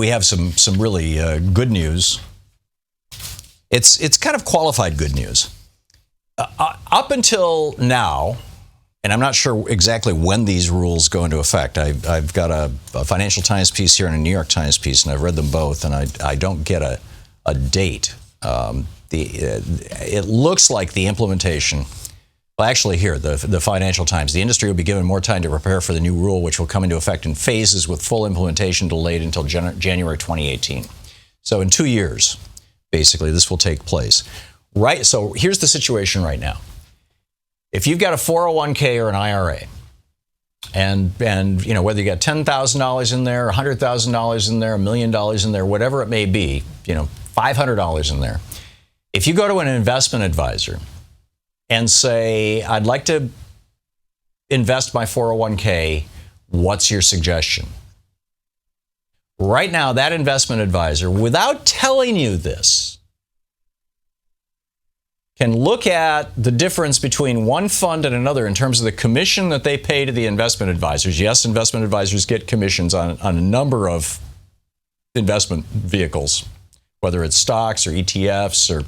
we have some really good news. It's kind of qualified good news. Up until now, and I'm not sure exactly when these rules go into effect. I've got a Financial Times piece here and a New York Times piece, and I've read them both, and I don't get a date. It looks like the implementation. Well, actually, here, the Financial Times. The industry will be given more time to prepare for the new rule, which will come into effect in phases with full implementation delayed until January 2018. So in 2 years, basically, this will take place. Right. So here's the situation right now. If you've got a 401k or an IRA, and you know, whether you got $10,000 in there, $100,000 in there, $1 million in there, whatever it may be, you know, $500 in there. If you go to an investment advisor and say, I'd like to invest my 401k, what's your suggestion? Right now, that investment advisor, without telling you this, can look at the difference between one fund and another in terms of the commission that they pay to the investment advisors. Yes, investment advisors get commissions on a number of investment vehicles, whether it's stocks or ETFs, or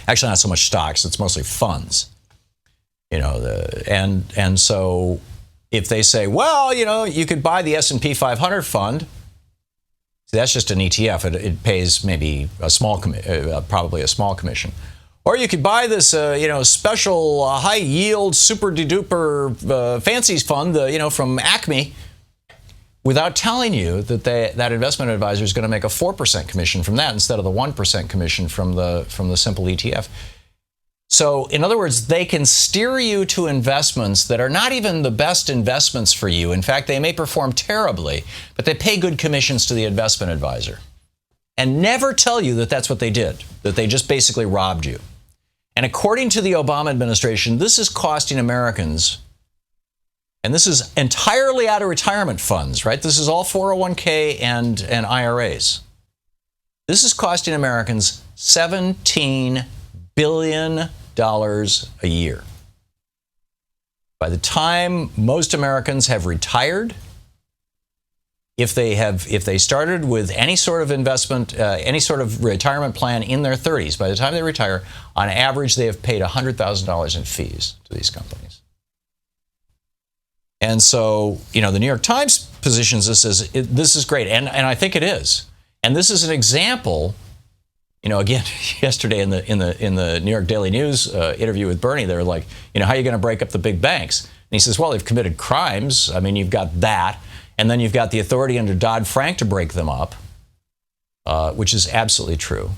actually not so much stocks, it's mostly funds. You know, and so if they say, well, you know, you could buy the S&P 500 fund, see, that's just an ETF. It pays maybe a small, probably a small commission. Or you could buy this, you know, special high yield, super duper fancies fund, you know, from Acme, without telling you that that investment advisor is going to make a 4% commission from that instead of the 1% commission from the simple ETF. So, in other words, they can steer you to investments that are not even the best investments for you. In fact, they may perform terribly, but they pay good commissions to the investment advisor. And never tell you that that's what they did, that they just basically robbed you. And according to the Obama administration, this is costing Americans, and this is entirely out of retirement funds, right? This is all 401k and IRAs. This is costing Americans $17 billion a year. By the time most Americans have retired, if they started with any sort of investment, any sort of retirement plan in their 30s, by the time they retire, on average, they have paid $100,000 in fees to these companies. And so, you know, the New York Times positions this as, this is great, and I think it is. And this is an example, you know, again, yesterday in the New York Daily News interview with Bernie, they were like, you know, how are you going to break up the big banks? And he says, well, they've committed crimes. I mean, you've got that. And then you've got the authority under Dodd-Frank to break them up, which is absolutely true.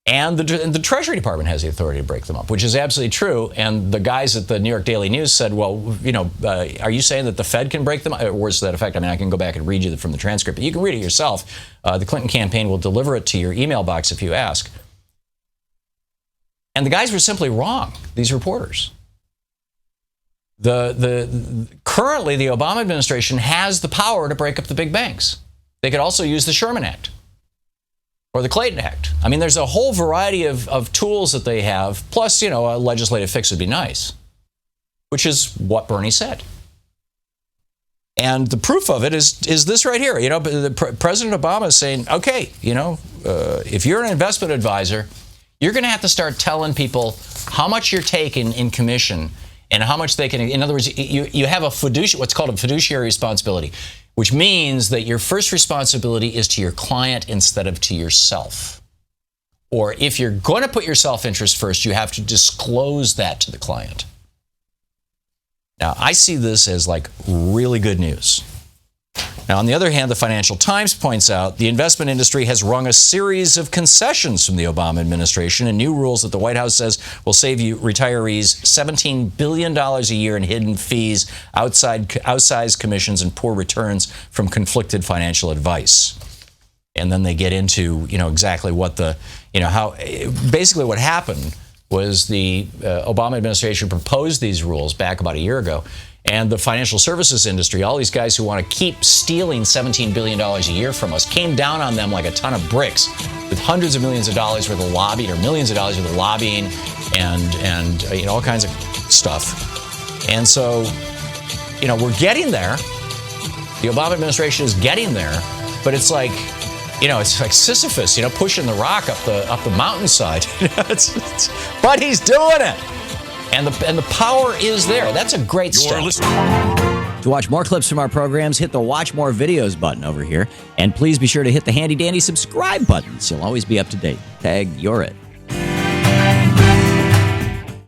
And the Treasury Department has the authority to break them up, which is absolutely true. And the guys at the New York Daily News said, well, you know, are you saying that the Fed can break them up? Or words to that effect. I mean, I can go back and read you from the transcript, but you can read it yourself. The Clinton campaign will deliver it to your email box if you ask. And the guys were simply wrong, these reporters. Currently, the Obama administration has the power to break up the big banks. They could also use the Sherman Act or the Clayton Act. I mean, there's a whole variety of tools that they have. Plus, you know, a legislative fix would be nice, which is what Bernie said. And the proof of it is this right here. You know, President Obama is saying, okay, you know, if you're an investment advisor, you're going to have to start telling people how much you're taking in commission and how much they can, in other words, you have a what's called a fiduciary responsibility, which means that your first responsibility is to your client instead of to yourself. Or if you're going to put your self-interest first, you have to disclose that to the client. Now, I see this as like really good news. Now, on the other hand, the Financial Times points out the investment industry has wrung a series of concessions from the Obama administration and new rules that the White House says will save you retirees $17 billion a year in hidden fees, outsized commissions, and poor returns from conflicted financial advice. And then they get into, you know, exactly what how basically what happened was the Obama administration proposed these rules back about a year ago. And the financial services industry, all these guys who want to keep stealing $17 billion a year from us, came down on them like a ton of bricks with hundreds of millions of dollars worth of lobbying or millions of dollars worth of lobbying and you know, all kinds of stuff. And so, you know, we're getting there. The Obama administration is getting there. but it's like, it's like Sisyphus, pushing the rock up the mountainside. But he's doing it, and the power is there. That's a great step. To watch more clips from our programs, hit the Watch More Videos button over here, and please be sure to hit the handy dandy subscribe button so you'll always be up to date. Tag, you're it.